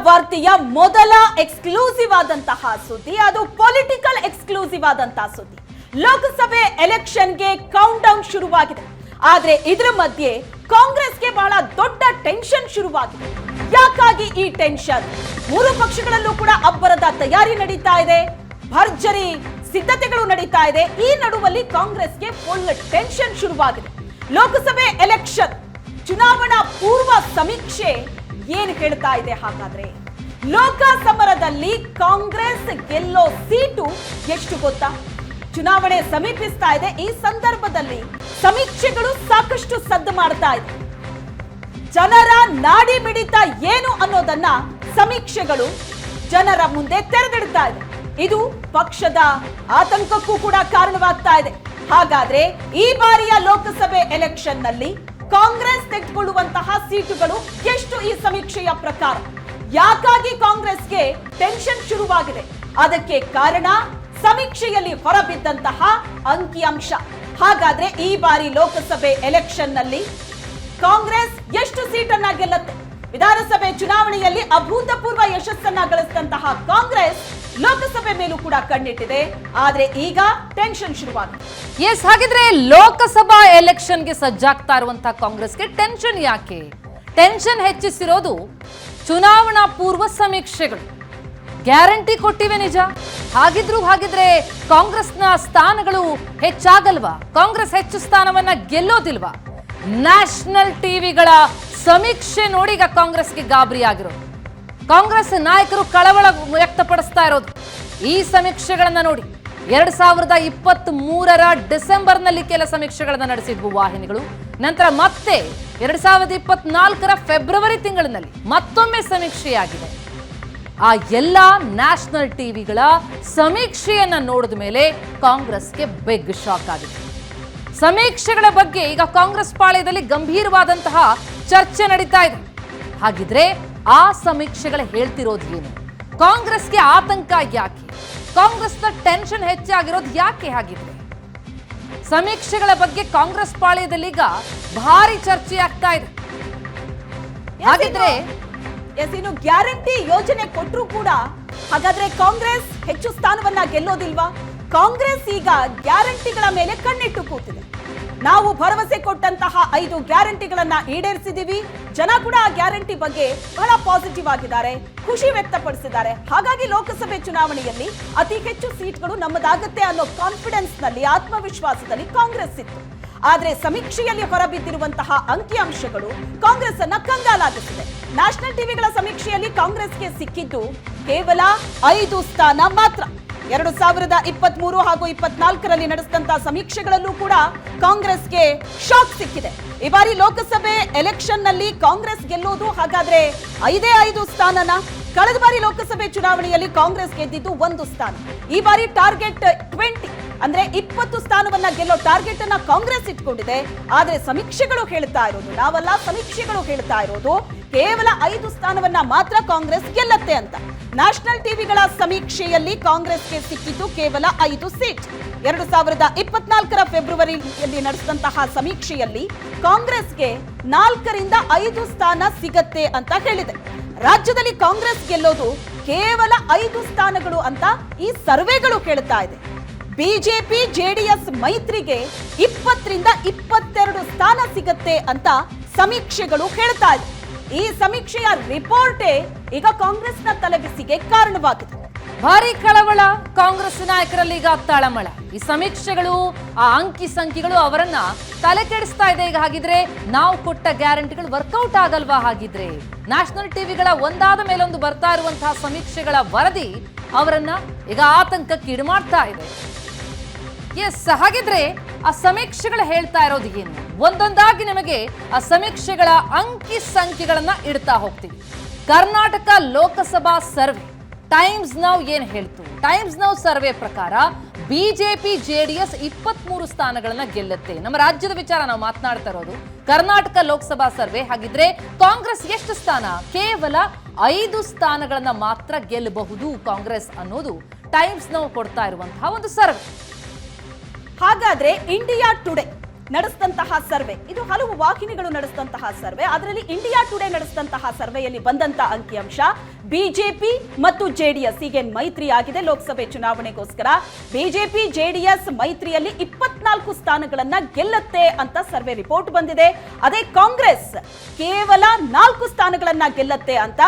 ವಾರ್ತೆಯ ಮೊದಲ ಎಕ್ಸ್ಕ್ಲೂಸಿವ್ ಆದಂತಹ ಸುದ್ದಿ, ಅದು ಪೊಲಿಟಿಕಲ್ ಎಕ್ಸ್ಕ್ಲೂಸಿವ್ ಆದಂತಹ ಸುದ್ದಿ. ಲೋಕಸಭೆ ಎಲೆಕ್ಷನ್ಗೆ ಕೌಂಟ್ ಡೌನ್ ಶುರುವಾಗಿದೆ. ಆದ್ರೆ ಇದರ ಮಧ್ಯೆ ಕಾಂಗ್ರೆಸ್ಗೆ ಬಹಳ ದೊಡ್ಡ ಟೆನ್ಷನ್ ಶುರುವಾಗಿದೆ. ಯಾಕಾಗಿ ಈ ಟೆನ್ಷನ್? ಮೂರು ಪಕ್ಷಗಳಲ್ಲೂ ಕೂಡ ಅಬ್ಬರದ ತಯಾರಿ ನಡೀತಾ ಇದೆ, ಭರ್ಜರಿ ಸಿದ್ಧತೆಗಳು ನಡೀತಾ ಇದೆ. ಈ ನಡುವಲ್ಲಿ ಕಾಂಗ್ರೆಸ್ಗೆ ಫುಲ್ ಟೆನ್ಷನ್ ಶುರುವಾಗಿದೆ. ಲೋಕಸಭೆ ಎಲೆಕ್ಷನ್ ಚುನಾವಣಾ ಪೂರ್ವ ಸಮೀಕ್ಷೆ ಏನು ಹೇಳ್ತಾ ಇದೆ? ಹಾಗಾದ್ರೆ ಲೋಕ ಸಮರದಲ್ಲಿ ಕಾಂಗ್ರೆಸ್ ಗೆಲ್ಲೋ ಸೀಟು ಎಷ್ಟು ಗೊತ್ತಾ? ಚುನಾವಣೆ ಸಮೀಪಿಸ್ತಾ ಇದೆ. ಈ ಸಂದರ್ಭದಲ್ಲಿ ಸಮೀಕ್ಷೆಗಳು ಸಾಕಷ್ಟು ಸದ್ದು ಮಾಡ್ತಾ ಇದೆ. ಜನರ ನಾಡಿ ಮಿಡಿತ ಏನು ಅನ್ನೋದನ್ನ ಸಮೀಕ್ಷೆಗಳು ಜನರ ಮುಂದೆ ತೆರೆದಿಡ್ತಾ ಇದೆ. ಇದು ಪಕ್ಷದ ಆತಂಕಕ್ಕೂ ಕೂಡ ಕಾರಣವಾಗ್ತಾ ಇದೆ. ಹಾಗಾದ್ರೆ ಈ ಬಾರಿಯ ಲೋಕಸಭೆ ಎಲೆಕ್ಷನ್ ನಲ್ಲಿ ಕಾಂಗ್ರೆಸ್ ತೆಗೆದುಕೊಳ್ಳುವಂತಹ ಸೀಟುಗಳು ಎಷ್ಟು ಈ ಸಮೀಕ್ಷೆಯ ಪ್ರಕಾರ? ಯಾಕಾಗಿ ಕಾಂಗ್ರೆಸ್ಗೆ ಟೆನ್ಷನ್ ಶುರುವಾಗಿದೆ? ಅದಕ್ಕೆ ಕಾರಣ ಸಮೀಕ್ಷೆಯಲ್ಲಿ ಹೊರಬಿದ್ದಂತಹ ಅಂಕಿಅಂಶ. ಹಾಗಾದ್ರೆ ಈ ಬಾರಿ ಲೋಕಸಭೆ ಎಲೆಕ್ಷನ್ ನಲ್ಲಿ ಕಾಂಗ್ರೆಸ್ ಎಷ್ಟು ಸೀಟನ್ನ ಗೆಲ್ಲುತ್ತೆ? ವಿಧಾನಸಭೆ ಚುನಾವಣೆಯಲ್ಲಿ ಅಭೂತಪೂರ್ವ ಯಶಸ್ಸನ್ನ ಗಳಿಸಿದಂತಹ ಕಾಂಗ್ರೆಸ್ ಲೋಕಸಭೆ ಮೇಲೂ ಕೂಡ ಕಣ್ಣಿಟ್ಟಿದೆ. ಆದ್ರೆ ಈಗ ಟೆನ್ಷನ್ ಶುರುವಾಗಿದೆ. ಎಸ್, ಹಾಗಿದ್ರೆ ಲೋಕಸಭಾ ಎಲೆಕ್ಷನ್ಗೆ ಸಜ್ಜಾಗ್ತಾ ಇರುವಂತಹ ಕಾಂಗ್ರೆಸ್ಗೆ ಟೆನ್ಷನ್ ಯಾಕೆ? ಟೆನ್ಷನ್ ಹೆಚ್ಚಿಸಿರೋದು ಚುನಾವಣಾ ಪೂರ್ವ ಸಮೀಕ್ಷೆಗಳು. ಗ್ಯಾರಂಟಿ ಕೊಟ್ಟಿವೆ ನಿಜ, ಹಾಗಿದ್ರೆ ಕಾಂಗ್ರೆಸ್ನ ಸ್ಥಾನಗಳು ಹೆಚ್ಚಾಗಲ್ವಾ? ಕಾಂಗ್ರೆಸ್ ಹೆಚ್ಚು ಸ್ಥಾನವನ್ನ ಗೆಲ್ಲೋದಿಲ್ವಾ? ನ್ಯಾಷನಲ್ ಟಿವಿಗಳ ಸಮೀಕ್ಷೆ ನೋಡಿ ಈಗ ಕಾಂಗ್ರೆಸ್ಗೆ ಗಾಬರಿ ಆಗಿರೋದು. ಕಾಂಗ್ರೆಸ್ ನಾಯಕರು ಕಳವಳ ವ್ಯಕ್ತಪಡಿಸ್ತಾ ಇರೋದು ಈ ಸಮೀಕ್ಷೆಗಳನ್ನ ನೋಡಿ. 2023ರ ಡಿಸೆಂಬರ್ನಲ್ಲಿ ಕೆಲ ಸಮೀಕ್ಷೆಗಳನ್ನ ನಡೆಸಿದ್ವು ವಾಹಿನಿಗಳು. ನಂತರ ಮತ್ತೆ 2024ರ ಫೆಬ್ರವರಿ ತಿಂಗಳಿನಲ್ಲಿ ಮತ್ತೊಮ್ಮೆ ಸಮೀಕ್ಷೆಯಾಗಿದೆ. ಆ ಎಲ್ಲ ನ್ಯಾಷನಲ್ ಟಿವಿಗಳ ಸಮೀಕ್ಷೆಯನ್ನ ನೋಡಿದ ಮೇಲೆ ಕಾಂಗ್ರೆಸ್ಗೆ ಬಿಗ್ ಶಾಕ್ ಆಗಿದೆ. ಸಮೀಕ್ಷೆಗಳ ಬಗ್ಗೆ ಈಗ ಕಾಂಗ್ರೆಸ್ ಪಾಳ್ಯದಲ್ಲಿ ಗಂಭೀರವಾದಂತಹ ಚರ್ಚೆ ನಡೀತಾ ಇದೆ. ಹಾಗಿದ್ರೆ ಆ ಸಮೀಕ್ಷೆಗಳ ಹೇಳ್ತಿರೋದು ಏನು? ಕಾಂಗ್ರೆಸ್ಗೆ ಆತಂಕ ಯಾಕೆ? ಕಾಂಗ್ರೆಸ್ನ ಟೆನ್ಷನ್ ಹೆಚ್ಚಾಗಿರೋದು ಯಾಕೆ? ಹಾಗಿದ್ರೆ ಸಮೀಕ್ಷೆಗಳ ಬಗ್ಗೆ ಕಾಂಗ್ರೆಸ್ ಪಾಳ್ಯದಲ್ಲಿ ಈಗ ಭಾರಿ ಚರ್ಚೆ ಆಗ್ತಾ ಇದೆ. ಹಾಗಿದ್ರೆ ಇನ್ನು ಗ್ಯಾರಂಟಿ ಯೋಜನೆ ಕೊಟ್ಟರು ಕೂಡ ಹಾಗಾದ್ರೆ ಕಾಂಗ್ರೆಸ್ ಹೆಚ್ಚು ಸ್ಥಾನವನ್ನ ಗೆಲ್ಲೋದಿಲ್ವಾ? ಕಾಂಗ್ರೆಸ್ ಈಗ ಗ್ಯಾರಂಟಿಗಳ ಮೇಲೆ ಕಣ್ಣಿಟ್ಟು ಕೂತಿದೆ. ನಾವು ಭರವಸೆ ಕೊಟ್ಟಂತಹ 5 ಗ್ಯಾರಂಟಿಗಳನ್ನ ಈಡೇರಿಸಿದೀವಿ. ಜನ ಕೂಡ ಆ ಗ್ಯಾರಂಟಿ ಬಗ್ಗೆ ಬಹಳ ಪಾಸಿಟಿವ್ ಆಗಿದ್ದಾರೆ, ಖುಷಿ ವ್ಯಕ್ತಪಡಿಸಿದ್ದಾರೆ. ಹಾಗಾಗಿ ಲೋಕಸಭೆ ಚುನಾವಣೆಯಲ್ಲಿ ಅತಿ ಹೆಚ್ಚು ಸೀಟ್ಗಳು ನಮ್ಮದಾಗತ್ತೆ ಅನ್ನೋ ಕಾನ್ಫಿಡೆನ್ಸ್ ನಲ್ಲಿ, ಆತ್ಮವಿಶ್ವಾಸದಲ್ಲಿ ಕಾಂಗ್ರೆಸ್ ಇತ್ತು. ಆದ್ರೆ ಸಮೀಕ್ಷೆಯಲ್ಲಿ ಹೊರಬಿದ್ದಿರುವಂತಹ ಅಂಕಿಅಂಶಗಳು ಕಾಂಗ್ರೆಸ್ ಅನ್ನ ಕಂಗಾಲಾಗಿಸಿದೆ. ನ್ಯಾಷನಲ್ ಟಿವಿಗಳ ಸಮೀಕ್ಷೆಯಲ್ಲಿ ಕಾಂಗ್ರೆಸ್ಗೆ ಸಿಕ್ಕಿದ್ದು ಕೇವಲ 5 ಸ್ಥಾನ ಮಾತ್ರ. 2023 ಹಾಗೂ 24ರಲ್ಲಿ ನಡೆಸಿದಂತಹ ಸಮೀಕ್ಷೆಗಳಲ್ಲೂ ಕೂಡ ಕಾಂಗ್ರೆಸ್ಗೆ ಶಾಕ್ ಸಿಕ್ಕಿದೆ. ಈ ಬಾರಿ ಲೋಕಸಭೆ ಎಲೆಕ್ಷನ್ ನಲ್ಲಿ ಕಾಂಗ್ರೆಸ್ ಗೆಲ್ಲೋದು ಹಾಗಾದ್ರೆ 5 ಸ್ಥಾನನ? ಕಳೆದ ಬಾರಿ ಲೋಕಸಭೆ ಚುನಾವಣೆಯಲ್ಲಿ ಕಾಂಗ್ರೆಸ್ ಗೆದ್ದಿದ್ದು 1 ಸ್ಥಾನ. ಈ ಬಾರಿ ಟಾರ್ಗೆಟ್ 20 ಅಂದ್ರೆ 20 ಸ್ಥಾನವನ್ನ ಗೆಲ್ಲೋ ಟಾರ್ಗೆಟ್ ಅನ್ನ ಕಾಂಗ್ರೆಸ್ ಇಟ್ಕೊಂಡಿದೆ. ಆದ್ರೆ ಸಮೀಕ್ಷೆಗಳು ಹೇಳ್ತಾ ಇರೋದು, ನಾವಲ್ಲ, ಸಮೀಕ್ಷೆಗಳು ಹೇಳ್ತಾ ಇರೋದು ಕೇವಲ 5 ಸ್ಥಾನವನ್ನ ಮಾತ್ರ ಕಾಂಗ್ರೆಸ್ ಗೆಲ್ಲತ್ತೆ ಅಂತ. ನ್ಯಾಷನಲ್ ಟಿವಿಗಳ ಸಮೀಕ್ಷೆಯಲ್ಲಿ ಕಾಂಗ್ರೆಸ್ಗೆ ಸಿಕ್ಕಿದ್ದು ಕೇವಲ 5 ಸೀಟ್. 2024ರ ಫೆಬ್ರವರಿಯಲ್ಲಿ ನಡೆಸಿದಂತಹ ಸಮೀಕ್ಷೆಯಲ್ಲಿ ಕಾಂಗ್ರೆಸ್ಗೆ 4ರಿಂದ 5 ಸ್ಥಾನ ಸಿಗತ್ತೆ ಅಂತ ಹೇಳಿದೆ. ರಾಜ್ಯದಲ್ಲಿ ಕಾಂಗ್ರೆಸ್ ಗೆಲ್ಲೋದು ಕೇವಲ 5 ಸ್ಥಾನಗಳು ಅಂತ ಈ ಸರ್ವೆಗಳು ಹೇಳ್ತಾ ಇದೆ. ಬಿಜೆಪಿ ಜೆಡಿಎಸ್ ಮೈತ್ರಿಗೆ 20ರಿಂದ 22 ಸ್ಥಾನ ಸಿಗತ್ತೆ ಅಂತ ಸಮೀಕ್ಷೆಗಳು ಹೇಳ್ತಾ ಇದೆ. ಈ ಸಮೀಕ್ಷೆಯ ರಿಪೋರ್ಟೇ ಈಗ ಕಾಂಗ್ರೆಸ್ನ ತಲೆಬಿಸಿಗೆ ಕಾರಣವಾಗಿದೆ. ಭಾರಿ ಕಳವಳ ಕಾಂಗ್ರೆಸ್ ನಾಯಕರಲ್ಲಿ ಈಗ ತಳಮಳ. ಈ ಸಮೀಕ್ಷೆಗಳು, ಆ ಅಂಕಿ ಸಂಖ್ಯೆಗಳು ಅವರನ್ನ ತಲೆ ಕೆಡಿಸ್ತಾ ಇದೆ. ಈಗ ಹಾಗಿದ್ರೆ ನಾವು ಕೊಟ್ಟ ಗ್ಯಾರಂಟಿಗಳು ವರ್ಕೌಟ್ ಆಗಲ್ವಾ? ಹಾಗಿದ್ರೆ ನ್ಯಾಷನಲ್ ಟಿವಿಗಳ ಒಂದಾದ ಮೇಲೊಂದು ಬರ್ತಾ ಇರುವಂತಹ ಸಮೀಕ್ಷೆಗಳ ವರದಿ ಅವರನ್ನ ಈಗ ಆತಂಕಕ್ಕೀಡು ಮಾಡ್ತಾ ಇದೆ. ಎಸ್, ಹಾಗಿದ್ರೆ ಆ ಸಮೀಕ್ಷೆಗಳು ಹೇಳ್ತಾ ಇರೋದು ಏನು? ಒಂದೊಂದಾಗಿ ನಿಮಗೆ ಆ ಸಮೀಕ್ಷೆಗಳ ಅಂಕಿ ಸಂಖ್ಯೆಗಳನ್ನ ಇಡ್ತಾ ಹೋಗ್ತೀವಿ. Karnataka Lok Sabha survey times now ಏನ್ ಹೇಳ್ತು? ಟೈಮ್ಸ್ ನೌ ಸರ್ವೆ ಪ್ರಕಾರ ಬಿಜೆಪಿ ಜೆಡಿಎಸ್ 23 ಸ್ಥಾನಗಳನ್ನ ಗೆಲ್ಲುತ್ತೆ. ನಮ್ಮ ರಾಜ್ಯದ ವಿಚಾರ ನಾವು ಮಾತನಾಡ್ತಾ ಇರೋದು. ಕರ್ನಾಟಕ ಲೋಕಸಭಾ ಸರ್ವೆ ಹಾಗಿದ್ರೆ ಕಾಂಗ್ರೆಸ್ ಎಷ್ಟು ಸ್ಥಾನ? ಕೇವಲ 5 ಸ್ಥಾನಗಳನ್ನ ಮಾತ್ರ ಗೆಲ್ಲಬಹುದು ಕಾಂಗ್ರೆಸ್ ಅನ್ನೋದು ಟೈಮ್ಸ್ ನೌ ಕೊಡ್ತಾ ಇರುವಂತಹ ಒಂದು ಸರ್ವೆ. ಹಾಗಾದ್ರೆ ಇಂಡಿಯಾ ಟುಡೇ ನಡೆಸಿದಂತಹ ಸರ್ವೆ, ಇದು ಹಲವು ವಾಹಿನಿಗಳು ನಡೆಸಿದಂತಹ ಸರ್ವೆ, ಅದರಲ್ಲಿ ಇಂಡಿಯಾ ಟುಡೇ ನಡೆಸಿದಂತಹ ಸರ್ವೆಯಲ್ಲಿ ಬಂದಂತ ಅಂಕಿಅಂಶ ಬಿಜೆಪಿ ಮತ್ತು ಜೆಡಿಎಸ್ ಹೀಗೆ ಮೈತ್ರಿ ಆಗಿದೆ ಲೋಕಸಭೆ ಚುನಾವಣೆಗೋಸ್ಕರ. ಬಿಜೆಪಿ ಜೆಡಿಎಸ್ ಮೈತ್ರಿಯಲ್ಲಿ 24 ಸ್ಥಾನಗಳನ್ನ ಗೆಲ್ಲುತ್ತೆ ಅಂತ ಸರ್ವೆ ರಿಪೋರ್ಟ್ ಬಂದಿದೆ. ಅದೇ ಕಾಂಗ್ರೆಸ್ ಕೇವಲ 4 ಸ್ಥಾನಗಳನ್ನ ಗೆಲ್ಲುತ್ತೆ ಅಂತ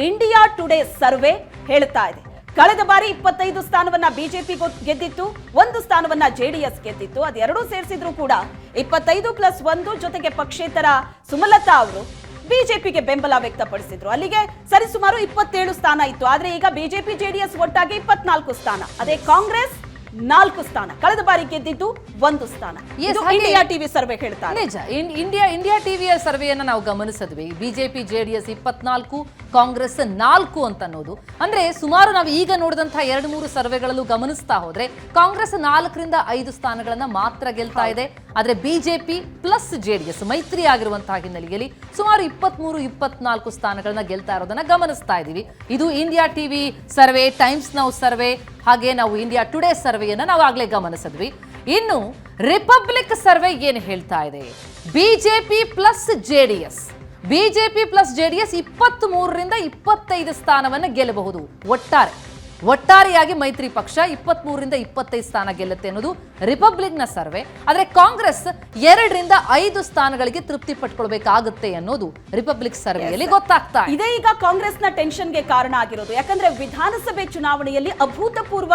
ಇಂಡಿಯಾ ಟುಡೇ ಸರ್ವೆ ಹೇಳ್ತಾ ಇದೆ. ಕಳೆದ ಬಾರಿ 25 ಸ್ಥಾನವನ್ನ ಬಿಜೆಪಿ ಗೆದ್ದಿತ್ತು, 1 ಸ್ಥಾನವನ್ನ ಜೆಡಿಎಸ್ ಗೆದ್ದಿತ್ತು. ಅದೆರಡೂ ಸೇರಿಸಿದ್ರು ಕೂಡ 25+1 ಜೊತೆಗೆ ಪಕ್ಷೇತರ ಸುಮಲತಾ ಅವರು ಬಿಜೆಪಿಗೆ ಬೆಂಬಲ ವ್ಯಕ್ತಪಡಿಸಿದ್ರು. ಅಲ್ಲಿಗೆ ಸರಿಸುಮಾರು 27 ಸ್ಥಾನ ಇತ್ತು. ಆದ್ರೆ ಈಗ ಬಿಜೆಪಿ ಜೆಡಿಎಸ್ ಒಟ್ಟಾಗಿ 24 ಸ್ಥಾನ. ಅದೇ ಕಾಂಗ್ರೆಸ್ 4 ಸ್ಥಾನ, ಕಳೆದ ಬಾರಿ ಗೆದ್ದಿದ್ದು 1 ಸ್ಥಾನ. ಇಂಡಿಯಾ ಟಿವಿ ಸರ್ವೆ ಹೇಳ್ತಾರೆ. ನಿಜ, ಇಂಡಿಯಾ ಟಿವಿಯ ಸರ್ವೆಯನ್ನ ನಾವು ಗಮನಿಸಿದ್ವಿ. ಬಿಜೆಪಿ ಜೆಡಿಎಸ್ 24, ಕಾಂಗ್ರೆಸ್ 4 ಅಂತ ಅನ್ನೋದು ಅಂದ್ರೆ ಸುಮಾರು ನಾವು ಈಗ ನೋಡಿದಂತಹ 2-3 ಸರ್ವೆಗಳಲ್ಲೂ ಗಮನಿಸ್ತಾ ಹೋದ್ರೆ ಕಾಂಗ್ರೆಸ್ 4ರಿಂದ 5 ಸ್ಥಾನಗಳನ್ನ ಮಾತ್ರ ಗೆಲ್ತಾ ಇದೆ. ಆದ್ರೆ ಬಿಜೆಪಿ ಪ್ಲಸ್ ಜೆಡಿಎಸ್ ಮೈತ್ರಿ ಆಗಿರುವಂತಹ ಹಿನ್ನೆಲೆಯಲ್ಲಿ ಸುಮಾರು 23-24 ಸ್ಥಾನಗಳನ್ನ ಗೆಲ್ತಾ ಇರೋದನ್ನ ಗಮನಿಸ್ತಾ ಇದೀವಿ. ಇದು India TV survey, times now survey, ಹಾಗೆ ನಾವು ಇಂಡಿಯಾ ಟುಡೇ ಸರ್ವೆಯನ್ನ ನಾವು ಆಗ್ಲೇ ಗಮನಿಸಿದ್ವಿ. ಇನ್ನು ರಿಪಬ್ಲಿಕ್ ಸರ್ವೆ ಏನು ಹೇಳ್ತಾ ಇದೆ? ಬಿಜೆಪಿ ಪ್ಲಸ್ ಜೆಡಿಎಸ್ 23ರಿಂದ 25 ಸ್ಥಾನವನ್ನು ಗೆಲ್ಲಬಹುದು. ಒಟ್ಟಾರೆಯಾಗಿ ಮೈತ್ರಿ ಪಕ್ಷ 23ರಿಂದ 25 ಸ್ಥಾನ ಗೆಲ್ಲುತ್ತೆ ಅನ್ನೋದು ರಿಪಬ್ಲಿಕ್ನ ಸರ್ವೆ. ಆದರೆ ಕಾಂಗ್ರೆಸ್ 2ರಿಂದ 5 ಸ್ಥಾನಗಳಿಗೆ ತೃಪ್ತಿ ಪಟ್ಕೊಳ್ಬೇಕಾಗುತ್ತೆ ಅನ್ನೋದು ರಿಪಬ್ಲಿಕ್ ಸರ್ವೆಯಲ್ಲಿ ಗೊತ್ತಾಗ್ತಾ ಇದೆ. ಇದೇ ಈಗ ಕಾಂಗ್ರೆಸ್ನ ಟೆನ್ಷನ್ಗೆ ಕಾರಣ ಆಗಿರೋದು. ಯಾಕಂದ್ರೆ ವಿಧಾನಸಭೆ ಚುನಾವಣೆಯಲ್ಲಿ ಅಭೂತಪೂರ್ವ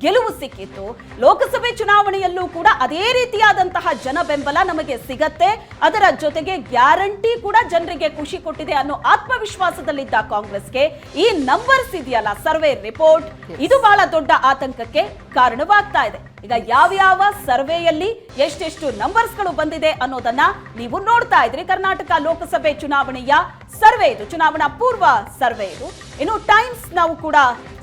ಗೆಲುವು ಸಿಕ್ಕಿತ್ತು. ಲೋಕಸಭೆ ಚುನಾವಣೆಯಲ್ಲೂ ಕೂಡ ಅದೇ ರೀತಿಯಾದಂತಹ ಜನ ಬೆಂಬಲ ನಮಗೆ ಸಿಗತ್ತೆ, ಅದರ ಜೊತೆಗೆ ಗ್ಯಾರಂಟಿ ಕೂಡ ಜನರಿಗೆ ಖುಷಿ ಕೊಟ್ಟಿದೆ ಅನ್ನೋ ಆತ್ಮವಿಶ್ವಾಸದಲ್ಲಿದ್ದ ಕಾಂಗ್ರೆಸ್ಗೆ ಈ ನಂಬರ್ಸ್ ಇದೆಯಲ್ಲ, ಸರ್ವೆ ರಿಪೋರ್ಟ್, ಇದು ಬಹಳ ದೊಡ್ಡ ಆತಂಕಕ್ಕೆ ಕಾರಣವಾಗ್ತಾ ಇದೆ. ಈಗ ಯಾವ ಸರ್ವೆಯಲ್ಲಿ ಎಷ್ಟೆಷ್ಟು ನಂಬರ್ಸ್ಗಳು ಬಂದಿದೆ ಅನ್ನೋದನ್ನ ನೀವು ನೋಡ್ತಾ ಇದ್ರಿ. ಕರ್ನಾಟಕ ಲೋಕಸಭೆ ಚುನಾವಣೆಯ ಸರ್ವೆ ಇದು, ಚುನಾವಣಾ ಪೂರ್ವ ಸರ್ವೆ ಇದು. ಇನ್ನು ಟೈಮ್ಸ್ ನಾವು ಕೂಡ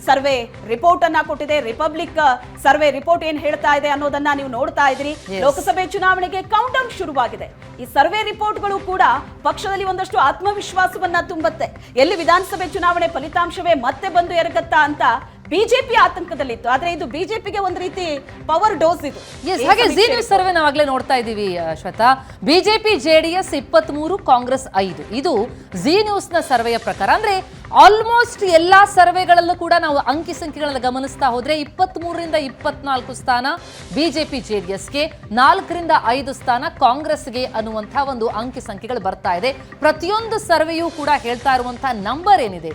ಸರ್ವೆ ರಿಪೋರ್ಟ್ ಅನ್ನ ಕೊಟ್ಟಿದೆ. ರಿಪಬ್ಲಿಕ್ ಸರ್ವೆ ರಿಪೋರ್ಟ್ ಏನ್ ಹೇಳ್ತಾ ಇದೆ ಅನ್ನೋದನ್ನ ನೀವು ನೋಡ್ತಾ ಇದ್ರಿ. ಲೋಕಸಭೆ ಚುನಾವಣೆಗೆ ಕೌಂಟ್ ಡೌನ್ ಶುರುವಾಗಿದೆ. ಈ ಸರ್ವೆ ರಿಪೋರ್ಟ್ಗಳು ಕೂಡ ಪಕ್ಷದಲ್ಲಿ ಒಂದಷ್ಟು ಆತ್ಮವಿಶ್ವಾಸವನ್ನ ತುಂಬುತ್ತೆ. ಎಲ್ಲಿ ವಿಧಾನಸಭೆ ಚುನಾವಣೆ ಫಲಿತಾಂಶವೇ ಮತ್ತೆ ಬಂದು ಎರಗತ್ತಾ ಅಂತ ಬಿಜೆಪಿ ಆತಂಕದಲ್ಲಿತ್ತು. ಆದ್ರೆ ಇದು ಬಿಜೆಪಿಗೆ ಒಂದು ರೀತಿ ಪವರ್ ಡೋಸ್ ಇದು. ಹಾಗೆ ಜಿ ನ್ಯೂಸ್ ಸರ್ವೆ ನಾವಾಗ್ಲೇ ನೋಡ್ತಾ ಇದೀವಿ ಶ್ವೇತಾ. BJP JDS 23, Congress 5. ಇದು ಜಿ ನ್ಯೂಸ್ ನ ಸರ್ವೆಯ ಪ್ರಕಾರ. ಅಂದ್ರೆ ಆಲ್ಮೋಸ್ಟ್ ಎಲ್ಲಾ ಸರ್ವೆಗಳಲ್ಲೂ ಕೂಡ ನಾವು ಅಂಕಿ ಸಂಖ್ಯೆಗಳನ್ನ ಗಮನಿಸ್ತಾ ಹೋದ್ರೆ 23ರಿಂದ 24 ಸ್ಥಾನ ಬಿಜೆಪಿ ಜೆಡಿಎಸ್ಗೆ, 4ರಿಂದ 5 ಸ್ಥಾನ ಕಾಂಗ್ರೆಸ್ಗೆ ಅನ್ನುವಂತಹ ಒಂದು ಅಂಕಿ ಸಂಖ್ಯೆಗಳು ಬರ್ತಾ ಇದೆ. ಪ್ರತಿಯೊಂದು ಸರ್ವೆಯೂ ಕೂಡ ಹೇಳ್ತಾ ಇರುವಂತಹ ನಂಬರ್ ಏನಿದೆ,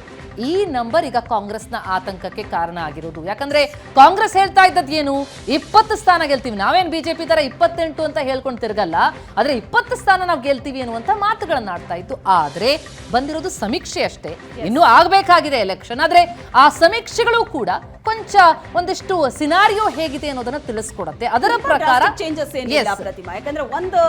ಈ ನಂಬರ್ ಈಗ ಕಾಂಗ್ರೆಸ್ನ ಆತಂಕಕ್ಕೆ ಕಾರಣ ಆಗಿರೋದು. ಯಾಕಂದ್ರೆ ಕಾಂಗ್ರೆಸ್ ಹೇಳ್ತಾ ಇದ್ದದ್ದು ಏನು, 20 ಸ್ಥಾನ ಗೆಲ್ತೀವಿ, ನಾವೇನ್ ಬಿಜೆಪಿ ತರ 28 ಅಂತ ಹೇಳ್ಕೊಂಡು ತಿರ್ಗಲ್ಲ, ಆದ್ರೆ 20 ಸ್ಥಾನ ನಾವು ಗೆಲ್ತೀವಿ ಅನ್ನುವಂತ ಮಾತುಗಳನ್ನ ಆಡ್ತಾ ಇತ್ತು. ಆದ್ರೆ ಬಂದಿರೋದು ಸಮೀಕ್ಷೆ ಅಷ್ಟೇ, ಇನ್ನೂ ಆಗ್ಬೇಕಾಗಿದೆ ಎಲೆಕ್ಷನ್. ಆದ್ರೆ ಆ ಸಮೀಕ್ಷೆಗಳು ಕೂಡ ಕೊಂಚ ಒಂದಿಷ್ಟು ಸಿನಾರಿಯೋ ಹೇಗಿದೆ ಅನ್ನೋದನ್ನ ತಿಳಿಸ್ಕೊಡುತ್ತೆ. ಅದರ ಪ್ರಕಾರ ಚೇಂಜಸ್ ಏನಿಲ್ಲ ಪ್ರತಿಮಾ. ಯಾಕಂದ್ರೆ ಒಂದು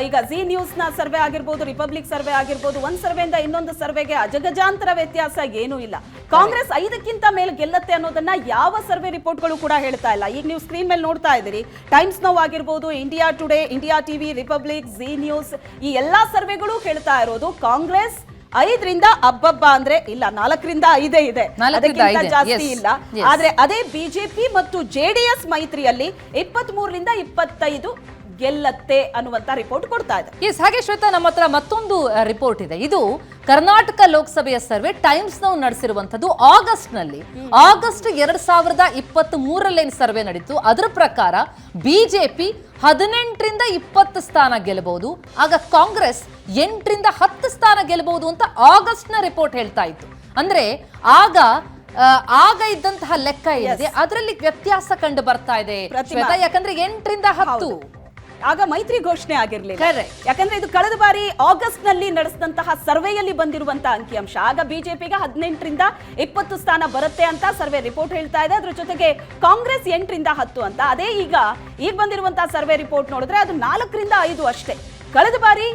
ಈಗ ಜಿ ನ್ಯೂಸ್ ನ ಸರ್ವೆ ಆಗಿರ್ಬೋದು, ರಿಪಬ್ಲಿಕ್ ಸರ್ವೆ ಆಗಿರ್ಬೋದು, ಒಂದ್ ಸರ್ವೆಯಿಂದ ಇನ್ನೊಂದು ಸರ್ವೆಗೆ ಅಜಗಜಾಂತರ ವ್ಯತ್ಯಾಸ ಏನೂ ಇಲ್ಲ. ಕಾಂಗ್ರೆಸ್ 5ಕ್ಕಿಂತ ಮೇಲೆ ಗೆಲ್ಲತ್ತೆ ಅನ್ನೋದನ್ನ ಯಾವ ಸರ್ವೆ ರಿಪೋರ್ಟ್ಗಳು ಕೂಡ ಹೇಳ್ತಾ ಇಲ್ಲ. ಈಗ ನೀವು ಸ್ಕ್ರೀನ್ ಮೇಲೆ ನೋಡ್ತಾ ಇದ್ದೀರಿ, ಟೈಮ್ಸ್ ನೌ ಆಗಿರ್ಬೋದು, India today, India TV, republic, G news, ಈ ಎಲ್ಲಾ ಸರ್ವೆಗಳು ಹೇಳ್ತಾ ಇರೋದು ಕಾಂಗ್ರೆಸ್ 5ರಿಂದ ಅಬ್ಬಬ್ಬ ಅಂದ್ರೆ ಇಲ್ಲ 4ರಿಂದ 5 ಇದೆ, ಅದಕ್ಕಿಂತ ಜಾಸ್ತಿ ಇಲ್ಲ. ಆದ್ರೆ ಅದೇ ಬಿಜೆಪಿ ಮತ್ತು ಜೆಡಿಎಸ್ ಮೈತ್ರಿಯಲ್ಲಿ 23ರಿಂದ 25 ಗೆಲ್ಲತ್ತೆ ಅನ್ನುವಂತ ರಿಪೋರ್ಟ್ ಕೊಡ್ತಾ ಇದೆ. ಎಸ್, ಹಾಗೆ ಶ್ವೇತಾ, ನಮ್ಮ ಹತ್ರ ಮತ್ತೊಂದು ರಿಪೋರ್ಟ್ ಇದೆ. ಇದು ಕರ್ನಾಟಕ ಲೋಕಸಭೆಯ ಸರ್ವೆ, ಟೈಮ್ಸ್ ನಾವು ನಡೆಸಿರುವಂತದ್ದು ಆಗಸ್ಟ್ 2023 ಸರ್ವೆ ನಡೀತು. ಅದರ ಪ್ರಕಾರ ಬಿಜೆಪಿ 18ರಿಂದ 20 ಸ್ಥಾನ ಗೆಲ್ಲಬಹುದು, ಆಗ ಕಾಂಗ್ರೆಸ್ 8ರಿಂದ 10 ಸ್ಥಾನ ಗೆಲ್ಲಬಹುದು ಅಂತ ಆಗಸ್ಟ್ ನ ರಿಪೋರ್ಟ್ ಹೇಳ್ತಾ ಇತ್ತು. ಅಂದ್ರೆ ಆಗ ಇದ್ದಂತಹ ಲೆಕ್ಕ ಏನಿದೆ ಅದರಲ್ಲಿ ವ್ಯತ್ಯಾಸ ಕಂಡು ಬರ್ತಾ ಇದೆ. ಯಾಕಂದ್ರೆ 8ರಿಂದ 10 ಆಗ ಮೈತ್ರಿ ಘೋಷಣೆ ಆಗಿರ್ಲಿಲ್ಲ. ಯಾಕಂದ್ರೆ ಇದು ಕಳೆದ ಬಾರಿ ಆಗಸ್ಟ್ ನಲ್ಲಿ ನಡೆಸಿದಂತಹ ಸರ್ವೆಯಲ್ಲಿ ಬಂದಿರುವಂತಹ ಅಂಕಿಅಂಶ. ಆಗ ಬಿಜೆಪಿಗೆ 18ರಿಂದ 20 ಸ್ಥಾನ ಬರುತ್ತೆ ಅಂತ ಸರ್ವೆ ರಿಪೋರ್ಟ್ ಹೇಳ್ತಾ ಇದೆ. ಅದ್ರ ಜೊತೆಗೆ ಕಾಂಗ್ರೆಸ್ 8ರಿಂದ 10 ಅಂತ. ಅದೇ ಈಗ ಬಂದಿರುವಂತಹ ಸರ್ವೆ ರಿಪೋರ್ಟ್ ನೋಡಿದ್ರೆ ಅದು 4ರಿಂದ 5 ಅಷ್ಟೇ. ಕಳೆದ ಬಾರಿ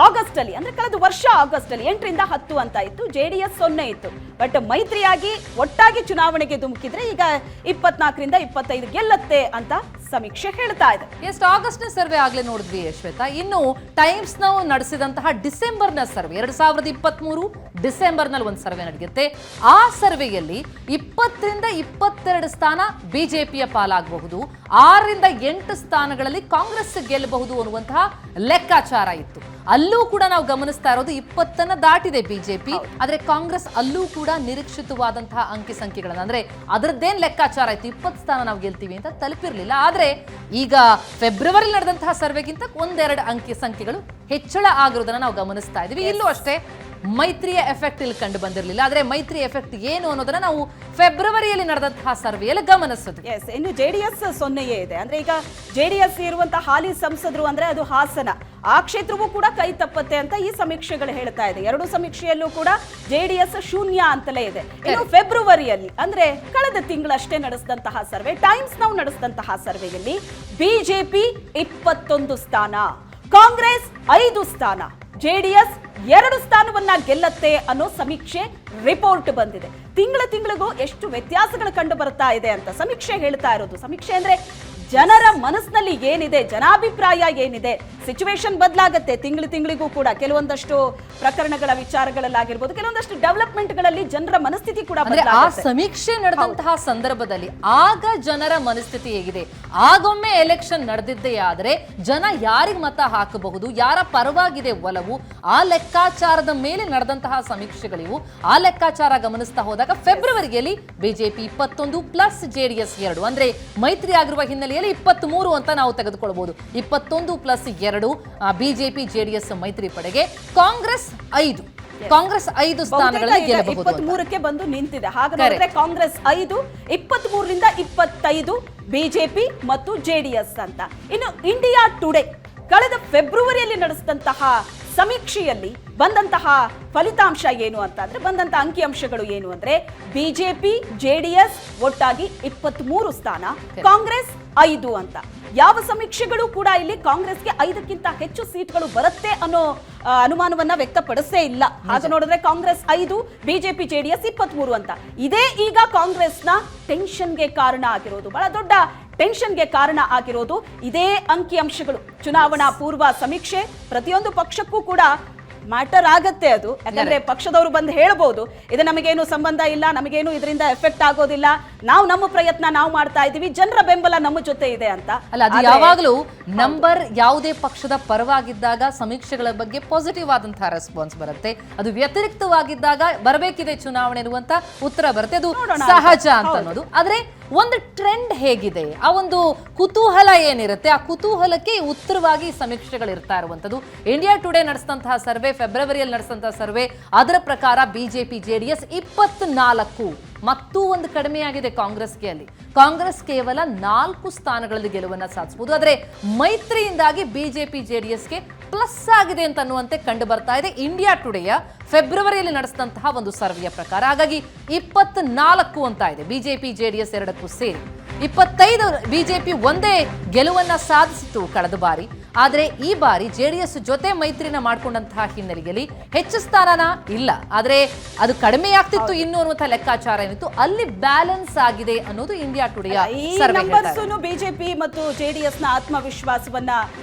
ಆಗಸ್ಟ್ ಅಲ್ಲಿ, ಅಂದ್ರೆ ಕಳೆದ ವರ್ಷ ಆಗಸ್ಟ್ ಅಲ್ಲಿ 8ರಿಂದ 10 ಅಂತ ಇತ್ತು, ಜೆಡಿಎಸ್ 0 ಇತ್ತು. ಬಟ್ ಮೈತ್ರಿಯಾಗಿ ಒಟ್ಟಾಗಿ ಚುನಾವಣೆಗೆ ಧುಮುಕಿದ್ರೆ ಈಗ 24ರಿಂದ 25 ಗೆಲ್ಲತ್ತೆ ಅಂತ ಸಮೀಕ್ಷೆ ಹೇಳ್ತಾ ಇದೆ. ಎಷ್ಟು ಆಗಸ್ಟ್ನ ಸರ್ವೆ ಆಗ್ಲೇ ನೋಡಿದ್ವಿ ಶ್ವೇತಾ. ಇನ್ನು ಟೈಮ್ಸ್ ನಾವು ನಡೆಸಿದಂತಹ ಡಿಸೆಂಬರ್ನ ಸರ್ವೆ 2023 ಡಿಸೆಂಬರ್ನಲ್ಲಿ ಒಂದು ಸರ್ವೆ ನಡೆಯುತ್ತೆ. ಆ ಸರ್ವೆಯಲ್ಲಿ 20ರಿಂದ 22 ಸ್ಥಾನ ಬಿಜೆಪಿಯ ಪಾಲಾಗಬಹುದು, 6ರಿಂದ 8 ಸ್ಥಾನಗಳಲ್ಲಿ ಕಾಂಗ್ರೆಸ್ ಗೆಲ್ಲಬಹುದು ಅನ್ನುವಂತಹ ಲೆಕ್ಕಾಚಾರ ಇತ್ತು. ಅಲ್ಲೂ ಕೂಡ ನಾವು ಗಮನಿಸ್ತಾ ಇರೋದು 20 ದಾಟಿದೆ ಬಿಜೆಪಿ, ಆದ್ರೆ ಕಾಂಗ್ರೆಸ್ ಅಲ್ಲೂ ಕೂಡ ನಿರೀಕ್ಷಿತವಾದಂತಹ ಅಂಕಿ ಸಂಖ್ಯೆಗಳನ್ನ ಅಂದ್ರೆ ಅದರದ್ದೇನ್ ಲೆಕ್ಕಾಚಾರ ಇತ್ತು 20 ಸ್ಥಾನ ನಾವು ಗೆಲ್ತೀವಿ ಅಂತ ತಲುಪಿರ್ಲಿಲ್ಲ. ಆದ್ರೆ ಈಗ ಫೆಬ್ರವರಿ ನಡೆದಂತಹ ಸರ್ವೆಗಿಂತ 1-2 ಅಂಕಿ ಸಂಖ್ಯೆಗಳು ಹೆಚ್ಚಳ ಆಗಿರೋದನ್ನ ನಾವು ಗಮನಿಸ್ತಾ ಇದೀವಿ. ಇಲ್ಲೂ ಅಷ್ಟೇ ಮೈತ್ರಿಯ ಎಫೆಕ್ಟ್ ಇಲ್ಲಿ ಕಂಡು ಬಂದಿರಲಿಲ್ಲ. ಆದ್ರೆ ಮೈತ್ರಿ ಎಫೆಕ್ಟ್ ಏನು ಅನ್ನೋದನ್ನ ನಾವು ಫೆಬ್ರವರಿಯಲ್ಲಿ ನಡೆದಂತಹ ಸರ್ವೆಯಲ್ಲಿ ಗಮನಿಸೋದು. ಇನ್ನು ಜೆಡಿಎಸ್ 0 ಇದೆ. ಅಂದ್ರೆ ಈಗ ಜೆಡಿಎಸ್ ಇರುವಂತಹ ಹಾಲಿ ಸಂಸದರು ಅಂದ್ರೆ ಅದು ಹಾಸನ, ಆ ಕ್ಷೇತ್ರವೂ ಕೂಡ ಕೈ ತಪ್ಪತ್ತೆ ಅಂತ ಈ ಸಮೀಕ್ಷೆಗಳು ಹೇಳ್ತಾ ಇದೆ. 2 ಸಮೀಕ್ಷೆಯಲ್ಲೂ ಕೂಡ ಜೆಡಿಎಸ್ 0 ಅಂತಲೇ ಇದೆ. ಇನ್ನು ಫೆಬ್ರವರಿಯಲ್ಲಿ ಅಂದ್ರೆ ಕಳೆದ ತಿಂಗಳಷ್ಟೇ ನಡೆಸಿದಂತಹ ಸರ್ವೆ, ಟೈಮ್ಸ್ ನಾವು ನಡೆಸಿದಂತಹ ಸರ್ವೆಯಲ್ಲಿ ಬಿಜೆಪಿ 21 ಸ್ಥಾನ, ಕಾಂಗ್ರೆಸ್ 5 ಸ್ಥಾನ, ಜೆಡಿಎಸ್ 2 ಸ್ಥಾನವನ್ನ ಗೆಲ್ಲತ್ತೆ ಅನ್ನೋ ಸಮೀಕ್ಷೆ ರಿಪೋರ್ಟ್ ಬಂದಿದೆ. ತಿಂಗಳಿಗೂ ಎಷ್ಟು ವ್ಯತ್ಯಾಸಗಳು ಕಂಡು ಬರ್ತಾ ಇದೆ ಅಂತ ಸಮೀಕ್ಷೆ ಹೇಳ್ತಾ ಇರೋದು. ಸಮೀಕ್ಷೆ ಅಂದ್ರೆ ಜನರ ಮನಸ್ಸಿನಲ್ಲಿ ಏನಿದೆ, ಜನಾಭಿಪ್ರಾಯ ಏನಿದೆ, ಸಿಚುವೇಶನ್ ಬದಲಾಗತ್ತೆ ತಿಂಗಳಿಗೂ ಕೂಡ. ಕೆಲವೊಂದಷ್ಟು ಪ್ರಕರಣಗಳ ವಿಚಾರಗಳಲ್ಲಾಗಿರ್ಬೋದು, ಕೆಲವೊಂದಷ್ಟು ಡೆವಲಪ್ಮೆಂಟ್ಗಳಲ್ಲಿ ಜನರ ಮನಸ್ಥಿತಿ ಕೂಡ ಆ ಸಮೀಕ್ಷೆ ನಡೆದಂತಹ ಸಂದರ್ಭದಲ್ಲಿ ಆಗ ಜನರ ಮನಸ್ಥಿತಿ ಹೇಗಿದೆ, ಆಗೊಮ್ಮೆ ಎಲೆಕ್ಷನ್ ನಡೆದಿದ್ದೇ ಆದ್ರೆ ಜನ ಯಾರಿಗೆ ಮತ ಹಾಕಬಹುದು, ಯಾರ ಪರವಾಗಿದೆ ಒಲವು, ಆ ಲೆಕ್ಕಾಚಾರದ ಮೇಲೆ ನಡೆದಂತಹ ಸಮೀಕ್ಷೆಗಳಿವು. ಆ ಲೆಕ್ಕಾಚಾರ ಗಮನಿಸ್ತಾ ಹೋದಾಗ ಫೆಬ್ರವರಿಯಲ್ಲಿ ಬಿಜೆಪಿ 21 ಪ್ಲಸ್ ಜೆಡಿಎಸ್ 2 ಅಂದ್ರೆ ಮೈತ್ರಿ ಆಗಿರುವ ಹಿನ್ನೆಲೆಯಲ್ಲಿ 23 ಅಂತ ನಾವು ತೆಗೆದುಕೊಳ್ಳಬಹುದು. 21 ಪ್ಲಸ್ 2 ಬಿಜೆಪಿ ಜೆಡಿಎಸ್ ಮೈತ್ರಿ ಪಡೆಗೆ, ಕಾಂಗ್ರೆಸ್ 5 ಸ್ಥಾನಗಳಲ್ಲಿ ಗೆಲ್ಲಬಹುದು. 23ಕ್ಕೆ ಬಂದು ನಿಂತಿದೆ. ಹಾಗಾದ್ರೆ ಕಾಂಗ್ರೆಸ್ 5, 23ರಿಂದ 25 ಬಿಜೆಪಿ ಮತ್ತು ಜೆಡಿಎಸ್ ಅಂತ. ಇನ್ನು ಇಂಡಿಯಾ ಟುಡೇ ಕಳೆದ ಫೆಬ್ರವರಿಯಲ್ಲಿ ನಡೆಸಿದಂತಹ ಸಮೀಕ್ಷೆಯಲ್ಲಿ ಬಂದಂತಹ ಫಲಿತಾಂಶ ಏನು ಅಂತ ಅಂದ್ರೆ, ಬಂದಂತಹ ಅಂಕಿಅಂಶಗಳು ಏನು ಅಂದ್ರೆ, ಬಿಜೆಪಿ ಜೆಡಿಎಸ್ ಒಟ್ಟಾಗಿ 23 ಸ್ಥಾನ, ಕಾಂಗ್ರೆಸ್ 5 ಅಂತ. ಯಾವ ಸಮೀಕ್ಷೆಗಳು ಕೂಡ ಇಲ್ಲಿ ಕಾಂಗ್ರೆಸ್ಗೆ 5ಕ್ಕಿಂತ ಹೆಚ್ಚು ಸೀಟ್ಗಳು ಬರುತ್ತೆ ಅನ್ನೋ ಅನುಮಾನವನ್ನ ವ್ಯಕ್ತಪಡಿಸೇ ಇಲ್ಲ. ಹಾಗೆ ನೋಡಿದ್ರೆ ಕಾಂಗ್ರೆಸ್ 5, ಬಿಜೆಪಿ ಜೆಡಿಎಸ್ 23 ಅಂತ. ಇದೇ ಈಗ ಕಾಂಗ್ರೆಸ್ನ ಟೆನ್ಷನ್ಗೆ ಕಾರಣ ಆಗಿರೋದು, ಬಹಳ ದೊಡ್ಡ ಟೆನ್ಷನ್ಗೆ ಕಾರಣ ಆಗಿರೋದು ಇದೇ ಅಂಕಿಅಂಶಗಳು. ಚುನಾವಣಾ ಪೂರ್ವ ಸಮೀಕ್ಷೆ ಪ್ರತಿಯೊಂದು ಪಕ್ಷಕ್ಕೂ ಕೂಡ ಮ್ಯಾಟರ್ ಆಗತ್ತೆ ಅದು. ಯಾಕಂದ್ರೆ ಪಕ್ಷದವರು ಬಂದು ಹೇಳ್ಬೋದು, ಇದು ನಮಗೇನು ಸಂಬಂಧ ಇಲ್ಲ, ನಮಗೇನು ಇದರಿಂದ ಎಫೆಕ್ಟ್ ಆಗೋದಿಲ್ಲ, ನಾವು ನಮ್ಮ ಪ್ರಯತ್ನ ನಾವು ಮಾಡ್ತಾ ಇದೀವಿ, ಜನರ ಬೆಂಬಲ ನಮ್ಮ ಜೊತೆ ಇದೆ ಅಂತ. ಅಲ್ಲ, ಅದು ಯಾವಾಗಲೂ ನಂಬರ್ ಯಾವುದೇ ಪಕ್ಷದ ಪರವಾಗಿದ್ದಾಗ ಸಮೀಕ್ಷೆಗಳ ಬಗ್ಗೆ ಪಾಸಿಟಿವ್ ಆದಂತಹ ರೆಸ್ಪಾನ್ಸ್ ಬರುತ್ತೆ, ಅದು ವ್ಯತಿರಿಕ್ತವಾಗಿದ್ದಾಗ ಬರಬೇಕಿದೆ ಚುನಾವಣೆ ಅನ್ನುವಂತ ಉತ್ತರ ಬರುತ್ತೆ, ಅದು ಸಹಜ ಅಂತ ಅನ್ನೋದು. ಆದ್ರೆ ಒಂದು ಟ್ರೆಂಡ್ ಹೇಗಿದೆ, ಆ ಒಂದು ಕುತೂಹಲ ಏನಿರುತ್ತೆ, ಆ ಕುತೂಹಲಕ್ಕೆ ಉತ್ತರವಾಗಿ ಸಮೀಕ್ಷೆಗಳು ಇರ್ತಾ ಇರುವಂತದ್ದು. ಇಂಡಿಯಾ ಟುಡೇ ನಡೆಸಿದಂತಹ ಸರ್ವೆ, ಫೆಬ್ರವರಿಯಲ್ಲಿ ನಡೆಸಿದಂತಹ ಸರ್ವೆ, ಅದರ ಪ್ರಕಾರ ಬಿಜೆಪಿ ಜೆಡಿಎಸ್ 24, ಮತ್ತೂ ಒಂದು ಕಡಿಮೆಯಾಗಿದೆ ಕಾಂಗ್ರೆಸ್ಗೆ. ಅಲ್ಲಿ ಕಾಂಗ್ರೆಸ್ ಕೇವಲ 4 ಸ್ಥಾನಗಳಲ್ಲಿ ಗೆಲುವನ್ನ ಸಾಧಿಸಬಹುದು. ಆದರೆ ಮೈತ್ರಿಯಿಂದಾಗಿ ಬಿಜೆಪಿ ಜೆಡಿಎಸ್ಗೆ ಪ್ಲಸ್ ಆಗಿದೆ ಅಂತ ಅನ್ನುವಂತೆ ಕಂಡು ಬರ್ತಾ ಇದೆ ಇಂಡಿಯಾ ಟುಡೆಯ ಫೆಬ್ರವರಿಯಲ್ಲಿ ನಡೆಸಿದಂತಹ ಒಂದು ಸರ್ವೆಯ ಪ್ರಕಾರ. ಹಾಗಾಗಿ 24 ಅಂತ ಇದೆ ಬಿಜೆಪಿ ಜೆಡಿಎಸ್ 2ಕ್ಕೂ ಸೇರಿ. 25 ಬಿಜೆಪಿ ಒಂದೇ ಗೆಲುವನ್ನ ಸಾಧಿಸಿತು ಕಳೆದ ಬಾರಿ. ಆದ್ರೆ ಈ ಬಾರಿ ಜೆಡಿಎಸ್ ಜೊತೆ ಮೈತ್ರಿನ ಮಾಡ್ಕೊಂಡಂತಹ ಹಿನ್ನೆಲೆಯಲ್ಲಿ ಹೆಚ್ಚು ಸ್ಥಾನನ ಇಲ್ಲ, ಆದ್ರೆ ಅದು ಕಡಿಮೆ ಆಗ್ತಿತ್ತು ಇನ್ನು ಅನ್ನುವಂತಹ ಲೆಕ್ಕಾಚಾರ ಏನಿತ್ತು, ಅಲ್ಲಿ ಬ್ಯಾಲೆನ್ಸ್ ಆಗಿದೆ ಅನ್ನೋದು ಇಂಡಿಯಾ ಟುಡೆಯ ಸರ್ವೆ ಹೇಳ್ತಾ ಇದೆ. ಬಿಜೆಪಿ ಮತ್ತು ಜೆಡಿಎಸ್ ನ ಆತ್ಮವಿಶ್ವಾಸವನ್ನ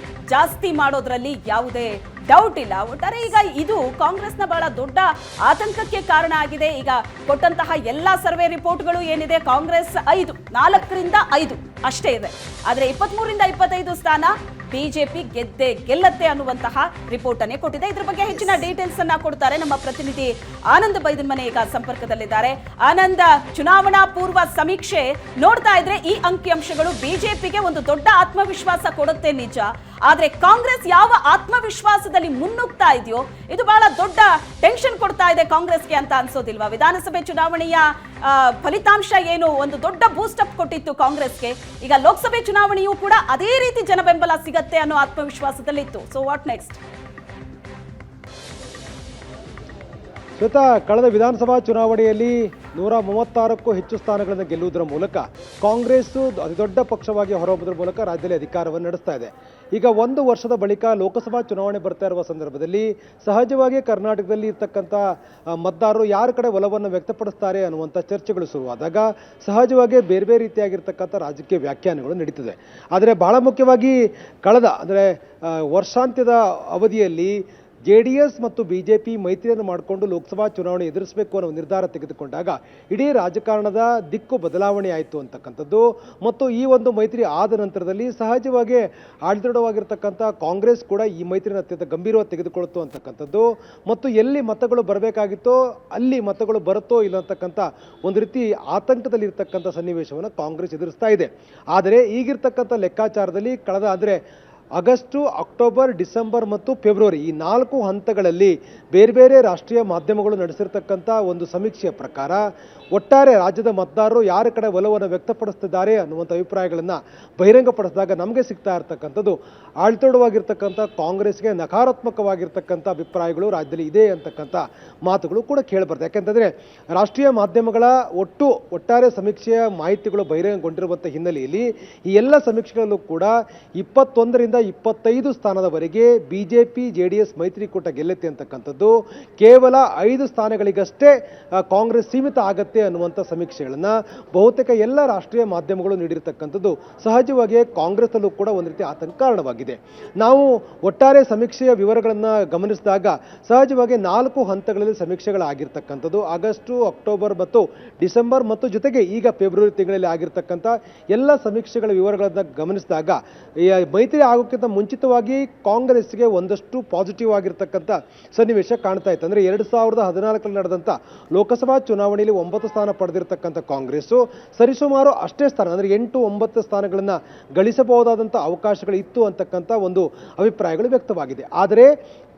ಜಾಸ್ತಿ ಮಾಡೋದ್ರಲ್ಲಿ ಯಾವುದೇ ಡೌಟ್ ಇಲ್ಲ. ಒಟ್ಟಾರೆ ಈಗ ಇದು ಕಾಂಗ್ರೆಸ್ನ ಬಹಳ ದೊಡ್ಡ ಆತಂಕಕ್ಕೆ ಕಾರಣ ಆಗಿದೆ. ಈಗ ಕೊಟ್ಟಂತಹ ಎಲ್ಲಾ ಸರ್ವೆ ರಿಪೋರ್ಟ್ಗಳು ಏನಿದೆ, ಕಾಂಗ್ರೆಸ್ 4ರಿಂದ 5 ಅಷ್ಟೇ ಇದೆ. ಆದ್ರೆ 23ರಿಂದ 25 ಸ್ಥಾನ ಬಿಜೆಪಿ ಗೆಲ್ಲತ್ತೆ ಅನ್ನುವಂತಹ ರಿಪೋರ್ಟ್ ಅನ್ನೇ ಕೊಟ್ಟಿದೆ. ಇದ್ರ ಬಗ್ಗೆ ಹೆಚ್ಚಿನ ಡೀಟೇಲ್ಸ್ ಅನ್ನ ಕೊಡ್ತಾರೆ ನಮ್ಮ ಪ್ರತಿನಿಧಿ ಆನಂದ್ ಬೈದನ್ಮನೆ ಈಗ ಸಂಪರ್ಕದಲ್ಲಿದ್ದಾರೆ. ಆನಂದ್, ಚುನಾವಣಾ ಪೂರ್ವ ಸಮೀಕ್ಷೆ ನೋಡ್ತಾ ಇದ್ರೆ ಈ ಅಂಕಿಅಂಶಗಳು ಬಿಜೆಪಿಗೆ ಒಂದು ದೊಡ್ಡ ಆತ್ಮವಿಶ್ವಾಸ ಕೊಡುತ್ತೆ ನಿಜ, ಆದ್ರೆ ಕಾಂಗ್ರೆಸ್ ಯಾವ ಆತ್ಮವಿಶ್ವಾಸದಲ್ಲಿ ಮುನ್ನುಗ್ತಾ ಇದೆಯೋ ಇದು ಬಹಳ ದೊಡ್ಡ ಟೆನ್ಷನ್ ಕೊಡ್ತಾ ಇದೆ ಕಾಂಗ್ರೆಸ್ಗೆ ಅಂತ ಅನ್ಸೋದಿಲ್ವಾ? ವಿಧಾನಸಭೆ ಚುನಾವಣೆಯ ಫಲಿತಾಂಶ ಏನು ಒಂದು ದೊಡ್ಡ ಬೂಸ್ಟ್ ಅಪ್ ಕೊಟ್ಟಿತ್ತು ಕಾಂಗ್ರೆಸ್ಗೆ, ಈಗ ಲೋಕಸಭೆ ಚುನಾವಣೆಯೂ ಕೂಡ ಅದೇ ರೀತಿ ಜನಬೆಂಬಲ ಸಿಗತ್ತೆ ಅನ್ನೋ ಆತ್ಮವಿಶ್ವಾಸದಲ್ಲಿತ್ತು. So what next? ಶ್ವೇತಾ, ಕಳೆದ ವಿಧಾನಸಭಾ ಚುನಾವಣೆಯಲ್ಲಿ 136ಕ್ಕೂ ಹೆಚ್ಚು ಸ್ಥಾನಗಳನ್ನು ಗೆಲ್ಲುವುದರ ಮೂಲಕ ಕಾಂಗ್ರೆಸ್ ಅತಿದೊಡ್ಡ ಪಕ್ಷವಾಗಿ ಹೊರಹೊಮ್ಮುವುದರ ಮೂಲಕ ರಾಜ್ಯದಲ್ಲಿ ಅಧಿಕಾರವನ್ನು ನಡೆಸ್ತಾ ಇದೆ. ಈಗ 1 ವರ್ಷದ ಬಳಿಕ ಲೋಕಸಭಾ ಚುನಾವಣೆ ಬರ್ತಾ ಇರುವ ಸಂದರ್ಭದಲ್ಲಿ ಸಹಜವಾಗಿ ಕರ್ನಾಟಕದಲ್ಲಿ ಇರ್ತಕ್ಕಂಥ ಮತದಾರರು ಯಾರ ಕಡೆ ಒಲವನ್ನು ವ್ಯಕ್ತಪಡಿಸ್ತಾರೆ ಅನ್ನುವಂಥ ಚರ್ಚೆಗಳು ಶುರುವಾದಾಗ ಸಹಜವಾಗಿ ಬೇರೆ ಬೇರೆ ರೀತಿಯಾಗಿರ್ತಕ್ಕಂಥ ರಾಜಕೀಯ ವ್ಯಾಖ್ಯಾನಗಳು ನಡೀತದೆ. ಆದರೆ ಬಹಳ ಮುಖ್ಯವಾಗಿ ಕಳೆದ ಅಂದರೆ ವರ್ಷಾಂತ್ಯದ ಅವಧಿಯಲ್ಲಿ JDS ಮತ್ತು BJP ಮೈತ್ರಿಯನ್ನು ಮಾಡಿಕೊಂಡು ಲೋಕಸಭಾ ಚುನಾವಣೆ ಎದುರಿಸಬೇಕು ಅನ್ನೋ ನಿರ್ಧಾರ ತೆಗೆದುಕೊಂಡಾಗ ಇಡೀ ರಾಜಕಾರಣದ ದಿಕ್ಕು ಬದಲಾವಣೆ ಆಯಿತು ಅಂತಕ್ಕಂಥದ್ದು ಮತ್ತು ಈ ಒಂದು ಮೈತ್ರಿ ಆದ ನಂತರದಲ್ಲಿ ಸಹಜವಾಗಿ ಆಡಳಿತವಾಗಿರ್ತಕ್ಕಂಥ ಕಾಂಗ್ರೆಸ್ ಕೂಡ ಈ ಮೈತ್ರಿಯನ್ನು ಅತ್ಯಂತ ಗಂಭೀರವಾಗಿ ತೆಗೆದುಕೊಳ್ಳುತ್ತೋ ಅಂತಕ್ಕಂಥದ್ದು ಮತ್ತು ಎಲ್ಲಿ ಮತಗಳು ಬರಬೇಕಾಗಿತ್ತೋ ಅಲ್ಲಿ ಮತಗಳು ಬರುತ್ತೋ ಇಲ್ಲ ಅಂತಕ್ಕಂಥ ಒಂದು ರೀತಿ ಆತಂಕದಲ್ಲಿರ್ತಕ್ಕಂಥ ಸನ್ನಿವೇಶವನ್ನು ಕಾಂಗ್ರೆಸ್ ಎದುರಿಸ್ತಾ ಇದೆ. ಆದರೆ ಈಗಿರ್ತಕ್ಕಂಥ ಲೆಕ್ಕಾಚಾರದಲ್ಲಿ ಕಳೆದ ಅಂದರೆ ಆಗಸ್ಟು, ಅಕ್ಟೋಬರ್, ಡಿಸೆಂಬರ್ ಮತ್ತು ಫೆಬ್ರವರಿ ಈ 4 ಹಂತಗಳಲ್ಲಿ ಬೇರೆ ಬೇರೆ ರಾಷ್ಟ್ರೀಯ ಮಾಧ್ಯಮಗಳು ನಡೆಸಿರ್ತಕ್ಕಂಥ ಒಂದು ಸಮೀಕ್ಷೆಯ ಪ್ರಕಾರ ಒಟ್ಟಾರೆ ರಾಜ್ಯದ ಮತದಾರರು ಯಾರ ಕಡೆ ಒಲವನ್ನು ವ್ಯಕ್ತಪಡಿಸ್ತಿದ್ದಾರೆ ಅನ್ನುವಂಥ ಅಭಿಪ್ರಾಯಗಳನ್ನು ಬಹಿರಂಗಪಡಿಸಿದಾಗ ನಮಗೆ ಸಿಗ್ತಾ ಇರ್ತಕ್ಕಂಥದ್ದು ಆಡಳಿತವಾಗಿರ್ತಕ್ಕಂಥ ಕಾಂಗ್ರೆಸ್ಗೆ ನಕಾರಾತ್ಮಕವಾಗಿರ್ತಕ್ಕಂಥ ಅಭಿಪ್ರಾಯಗಳು ರಾಜ್ಯದಲ್ಲಿ ಇದೆ ಅಂತಕ್ಕಂಥ ಮಾತುಗಳು ಕೂಡ ಕೇಳಿಬರ್ತದೆ. ಯಾಕೆಂತಂದರೆ ರಾಷ್ಟ್ರೀಯ ಮಾಧ್ಯಮಗಳ ಒಟ್ಟಾರೆ ಸಮೀಕ್ಷೆಯ ಮಾಹಿತಿಗಳು ಬಹಿರಂಗಗೊಂಡಿರುವಂಥ ಹಿನ್ನೆಲೆಯಲ್ಲಿ ಈ ಎಲ್ಲ ಸಮೀಕ್ಷೆಗಳಲ್ಲೂ ಕೂಡ 21ರಿಂದ 25 ಸ್ಥಾನದವರೆಗೆ BJP JDS ಮೈತ್ರಿಕೂಟ ಗೆಲ್ಲುತ್ತೆ ಅಂತಕ್ಕಂಥದ್ದು, ಕೇವಲ 5 ಸ್ಥಾನಗಳಿಗಷ್ಟೇ ಕಾಂಗ್ರೆಸ್ ಸೀಮಿತ ಆಗತ್ತೆ ಅನ್ನುವಂಥ ಸಮೀಕ್ಷೆಗಳನ್ನು ಬಹುತೇಕ ಎಲ್ಲ ರಾಷ್ಟ್ರೀಯ ಮಾಧ್ಯಮಗಳು ನೀಡಿರ್ತಕ್ಕಂಥದ್ದು ಸಹಜವಾಗಿ ಕಾಂಗ್ರೆಸ್ಸಲ್ಲೂ ಕೂಡ ಒಂದು ರೀತಿ ಆತಂಕ ಕಾರಣವಾಗಿದೆ. ನಾವು ಒಟ್ಟಾರೆ ಸಮೀಕ್ಷೆಯ ವಿವರಗಳನ್ನು ಗಮನಿಸಿದಾಗ ಸಹಜವಾಗಿ 4 ಹಂತಗಳಲ್ಲಿ ಸಮೀಕ್ಷೆಗಳಾಗಿರ್ತಕ್ಕಂಥದ್ದು ಆಗಸ್ಟು, ಅಕ್ಟೋಬರ್ ಮತ್ತು ಡಿಸೆಂಬರ್ ಮತ್ತು ಜೊತೆಗೆ ಈಗ ಫೆಬ್ರವರಿ ತಿಂಗಳಲ್ಲಿ ಆಗಿರ್ತಕ್ಕಂಥ ಎಲ್ಲ ಸಮೀಕ್ಷೆಗಳ ವಿವರಗಳನ್ನು ಗಮನಿಸಿದಾಗ ಮೈತ್ರಿ ಆಗೋಕ್ಕಿಂತ ಮುಂಚಿತವಾಗಿ ಕಾಂಗ್ರೆಸ್ಗೆ ಒಂದಷ್ಟು ಪಾಸಿಟಿವ್ ಆಗಿರ್ತಕ್ಕಂಥ ಸನ್ನಿವೇಶ ಕಾಣ್ತಾ ಇತ್ತು. ಅಂದರೆ 2014ರಲ್ಲಿ ನಡೆದಂಥ ಲೋಕಸಭಾ ಚುನಾವಣೆಯಲ್ಲಿ 9 ಸ್ಥಾನ ಪಡೆದಿರ್ತಕ್ಕಂಥ ಕಾಂಗ್ರೆಸ್ಸು ಸರಿಸುಮಾರು ಅಷ್ಟೇ ಸ್ಥಾನ ಅಂದರೆ 8-9 ಸ್ಥಾನಗಳನ್ನು ಗಳಿಸಬಹುದಾದಂಥ ಅವಕಾಶಗಳು ಇತ್ತು ಅಂತಕ್ಕಂಥ ಒಂದು ಅಭಿಪ್ರಾಯಗಳು ವ್ಯಕ್ತವಾಗಿದೆ. ಆದರೆ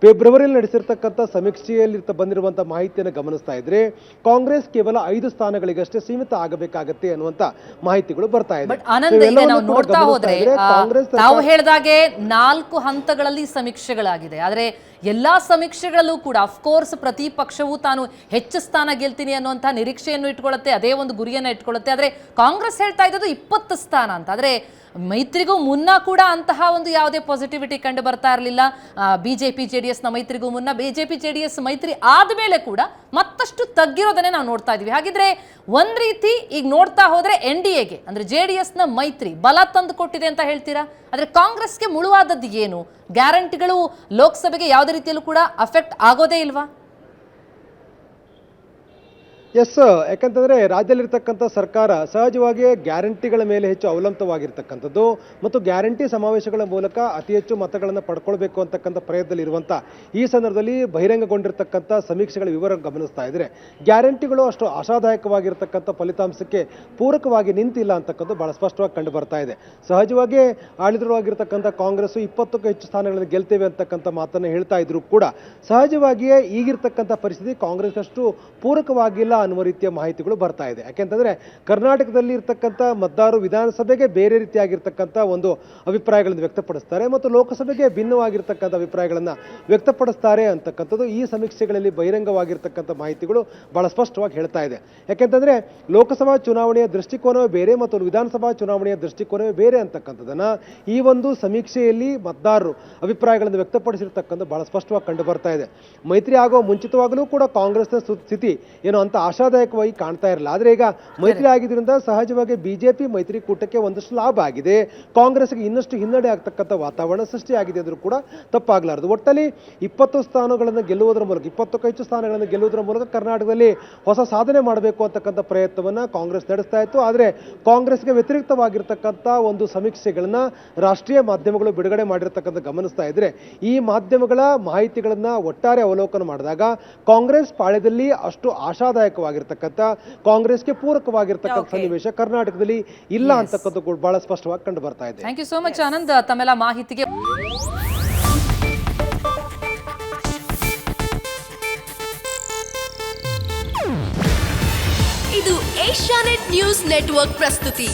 ಫೆಬ್ರವರಿಯಲ್ಲಿ ನಡೆಸಿರ್ತಕ್ಕಂಥ ಸಮೀಕ್ಷೆಯಲ್ಲಿ ಬಂದಿರುವಂಥ ಮಾಹಿತಿಯನ್ನು ಗಮನಿಸ್ತಾ ಇದ್ರೆ ಕಾಂಗ್ರೆಸ್ ಕೇವಲ 5 ಸ್ಥಾನಗಳಿಗಷ್ಟೇ ಸೀಮಿತ ಆಗಬೇಕಾಗತ್ತೆ ಅನ್ನುವಂಥ ಮಾಹಿತಿಗಳು ಬರ್ತಾ ಇದೆ. ನೋಡ್ತಾ ಹೋದ್ರೆ ತಾವು ಹೇಳಿದಾಗೆ 4 ಹಂತಗಳಲ್ಲಿ ಸಮೀಕ್ಷೆಗಳಾಗಿದೆ. ಆದರೆ ಎಲ್ಲಾ ಸಮೀಕ್ಷೆಗಳಲ್ಲೂ ಕೂಡ ಅಫ್ಕೋರ್ಸ್ ಪ್ರತಿ ಪಕ್ಷವೂ ತಾನು ಹೆಚ್ಚು ಸ್ಥಾನ ಗೆಲ್ತೀನಿ ಅನ್ನುವಂಥ ನಿರೀಕ್ಷೆಯನ್ನು ಇಟ್ಕೊಳ್ಳುತ್ತೆ, ಅದೇ ಒಂದು ಗುರಿಯನ್ನು ಇಟ್ಕೊಳ್ಳುತ್ತೆ. ಆದರೆ ಕಾಂಗ್ರೆಸ್ ಹೇಳ್ತಾ ಇದ್ದದ್ದು 20 ಸ್ಥಾನ ಅಂತ. ಆದರೆ ಮೈತ್ರಿಗೂ ಮುನ್ನ ಕೂಡ ಅಂತಹ ಒಂದು ಯಾವುದೇ ಪಾಸಿಟಿವಿಟಿ ಕಂಡು ಬರ್ತಾ ಇರಲಿಲ್ಲ. BJP JDSನ ಮೈತ್ರಿಗೂ ಮುನ್ನ BJP JDS ಮೈತ್ರಿ ಆದಮೇಲೆ ಕೂಡ ಮತ್ತಷ್ಟು ತಗ್ಗಿರೋದನ್ನೇ ನಾವು ನೋಡ್ತಾ ಇದ್ವಿ. ಹಾಗಿದ್ರೆ ಒಂದ್ ರೀತಿ ಈಗ ನೋಡ್ತಾ ಹೋದ್ರೆ NDAಗೆ ಅಂದ್ರೆ JDSನ ಮೈತ್ರಿ ಬಲ ತಂದು ಕೊಟ್ಟಿದೆ ಅಂತ ಹೇಳ್ತೀರಾ? ಆದರೆ ಕಾಂಗ್ರೆಸ್ಗೆ ಮುಳುವಾದದ್ದು ಏನು? ಗ್ಯಾರಂಟಿಗಳು ಲೋಕಸಭೆಗೆ ಯಾವುದೇ ರೀತಿಯಲ್ಲೂ ಕೂಡ ಅಫೆಕ್ಟ್ ಆಗೋದೇ ಇಲ್ವಾ? ಎಸ್, ಯಾಕಂತಂದರೆ ರಾಜ್ಯದಲ್ಲಿರ್ತಕ್ಕಂಥ ಸರ್ಕಾರ ಸಹಜವಾಗಿಯೇ ಗ್ಯಾರಂಟಿಗಳ ಮೇಲೆ ಹೆಚ್ಚು ಅವಲಂಬಿತವಾಗಿರ್ತಕ್ಕಂಥದ್ದು ಮತ್ತು ಗ್ಯಾರಂಟಿ ಸಮಾವೇಶಗಳ ಮೂಲಕ ಅತಿ ಹೆಚ್ಚು ಮತಗಳನ್ನು ಪಡ್ಕೊಳ್ಬೇಕು ಅಂತಕ್ಕಂಥ ಪ್ರಯತ್ನದಲ್ಲಿರುವಂಥ ಈ ಸಂದರ್ಭದಲ್ಲಿ ಬಹಿರಂಗಗೊಂಡಿರ್ತಕ್ಕಂಥ ಸಮೀಕ್ಷೆಗಳ ವಿವರ ಗಮನಿಸ್ತಾ ಇದ್ದರೆ ಗ್ಯಾರಂಟಿಗಳು ಅಷ್ಟು ಆಶಾದಾಯಕವಾಗಿರ್ತಕ್ಕಂಥ ಫಲಿತಾಂಶಕ್ಕೆ ಪೂರಕವಾಗಿ ನಿಂತಿಲ್ಲ ಅಂತಕ್ಕಂಥ ಭಾಳ ಸ್ಪಷ್ಟವಾಗಿ ಕಂಡು ಬರ್ತಾ ಇದೆ. ಸಹಜವಾಗಿ ಆಡಳಿತವಾಗಿರ್ತಕ್ಕಂಥ ಕಾಂಗ್ರೆಸ್ಸು 20ಕ್ಕೂ ಹೆಚ್ಚು ಸ್ಥಾನಗಳನ್ನು ಗೆಲ್ತೇವೆ ಅಂತಕ್ಕಂಥ ಮಾತನ್ನು ಹೇಳ್ತಾ ಇದ್ರು ಕೂಡ ಸಹಜವಾಗಿಯೇ ಈಗಿರ್ತಕ್ಕಂಥ ಪರಿಸ್ಥಿತಿ ಕಾಂಗ್ರೆಸ್ ಅಷ್ಟು ಪೂರಕವಾಗಿಲ್ಲ ಅನ್ನುವ ರೀತಿಯ ಮಾಹಿತಿಗಳು ಬರ್ತಾ ಇದೆ. ಯಾಕೆಂತಂದ್ರೆ ಕರ್ನಾಟಕದಲ್ಲಿ ಇರ್ತಕ್ಕಂಥ ಮತದಾರರು ವಿಧಾನಸಭೆಗೆ ಬೇರೆ ರೀತಿಯಾಗಿರ್ತಕ್ಕಂಥ ಒಂದು ಅಭಿಪ್ರಾಯಗಳನ್ನು ವ್ಯಕ್ತಪಡಿಸ್ತಾರೆ ಮತ್ತು ಲೋಕಸಭೆಗೆ ಭಿನ್ನವಾಗಿರ್ತಕ್ಕಂಥ ಅಭಿಪ್ರಾಯಗಳನ್ನು ವ್ಯಕ್ತಪಡಿಸ್ತಾರೆ ಅಂತಕ್ಕಂಥದ್ದು ಈ ಸಮೀಕ್ಷೆಗಳಲ್ಲಿ ಬಹಿರಂಗವಾಗಿರ್ತಕ್ಕಂಥ ಮಾಹಿತಿಗಳು ಬಹಳ ಸ್ಪಷ್ಟವಾಗಿ ಹೇಳ್ತಾ ಇದೆ. ಯಾಕೆಂತಂದ್ರೆ ಲೋಕಸಭಾ ಚುನಾವಣೆಯ ದೃಷ್ಟಿಕೋನವೇ ಬೇರೆ ಮತ್ತು ವಿಧಾನಸಭಾ ಚುನಾವಣೆಯ ದೃಷ್ಟಿಕೋನವೇ ಬೇರೆ ಅಂತಕ್ಕಂಥದ್ದನ್ನ ಈ ಒಂದು ಸಮೀಕ್ಷೆಯಲ್ಲಿ ಮತದಾರರು ಅಭಿಪ್ರಾಯಗಳನ್ನು ವ್ಯಕ್ತಪಡಿಸಿರ್ತಕ್ಕಂಥ ಬಹಳ ಸ್ಪಷ್ಟವಾಗಿ ಕಂಡು ಬರ್ತಾ ಇದೆ. ಮೈತ್ರಿ ಆಗುವ ಮುಂಚಿತವಾಗಲೂ ಕೂಡ ಕಾಂಗ್ರೆಸ್ನ ಸ್ಥಿತಿ ಏನೋ ಅಂತ ಆಶಾದಾಯಕವಾಗಿ ಕಾಣ್ತಾ ಇರಲಿಲ್ಲ. ಆದರೆ ಈಗ ಮೈತ್ರಿ ಆಗಿದ್ದರಿಂದ ಸಹಜವಾಗಿ BJP ಮೈತ್ರಿಕೂಟಕ್ಕೆ ಒಂದಷ್ಟು ಲಾಭ ಆಗಿದೆ, ಕಾಂಗ್ರೆಸ್ಗೆ ಇನ್ನಷ್ಟು ಹಿನ್ನಡೆ ಆಗ್ತಕ್ಕಂಥ ವಾತಾವರಣ ಸೃಷ್ಟಿಯಾಗಿದೆ ಅಂದರೂ ಕೂಡ ತಪ್ಪಾಗಲಾರದು. ಒಟ್ಟಲ್ಲಿ 20 ಸ್ಥಾನಗಳನ್ನು ಗೆಲ್ಲುವುದರ ಮೂಲಕ 20ಕ್ಕೂ ಹೆಚ್ಚು ಸ್ಥಾನಗಳನ್ನು ಗೆಲ್ಲುವುದರ ಮೂಲಕ ಕರ್ನಾಟಕದಲ್ಲಿ ಹೊಸ ಸಾಧನೆ ಮಾಡಬೇಕು ಅಂತಕ್ಕಂಥ ಪ್ರಯತ್ನವನ್ನು ಕಾಂಗ್ರೆಸ್ ನಡೆಸ್ತಾ ಇತ್ತು. ಆದರೆ ಕಾಂಗ್ರೆಸ್ಗೆ ವ್ಯತಿರಿಕ್ತವಾಗಿರ್ತಕ್ಕಂಥ ಒಂದು ಸಮೀಕ್ಷೆಗಳನ್ನ ರಾಷ್ಟ್ರೀಯ ಮಾಧ್ಯಮಗಳು ಬಿಡುಗಡೆ ಮಾಡಿರ್ತಕ್ಕಂಥ ಗಮನಿಸ್ತಾ ಇದ್ರೆ ಈ ಮಾಧ್ಯಮಗಳ ಮಾಹಿತಿಗಳನ್ನ ಒಟ್ಟಾರೆ ಅವಲೋಕನ ಮಾಡಿದಾಗ ಕಾಂಗ್ರೆಸ್ ಪಾಳ್ಯದಲ್ಲಿ ಅಷ್ಟು ಆಶಾದಾಯಕವಾಗಿರ್ತಕ್ಕಂಥ ಕಾಂಗ್ರೆಸ್ಗೆ ಪೂರಕವಾಗಿರ್ತಕ್ಕಂಥ ಸನ್ನಿವೇಶ ಕರ್ನಾಟಕದಲ್ಲಿ ಇಲ್ಲ ಅಂತಕ್ಕಂಥ ಬಹಳ ಸ್ಪಷ್ಟವಾಗಿ ಕಂಡು ಬರ್ತಾ ಇದೆ. Thank you so much Anand ತಮ್ಮೆಲ್ಲ ಮಾಹಿತಿಗೆ. ಇದು ಏಷ್ಯಾನೆಟ್ ನ್ಯೂಸ್ ನೆಟ್ವರ್ಕ್ ಪ್ರಸ್ತುತಿ.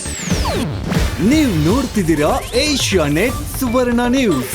ನೀವು ನೋಡ್ತಿದ್ದೀರಾ ಏಷ್ಯಾನೆಟ್ ಸುವರ್ಣ ನ್ಯೂಸ್.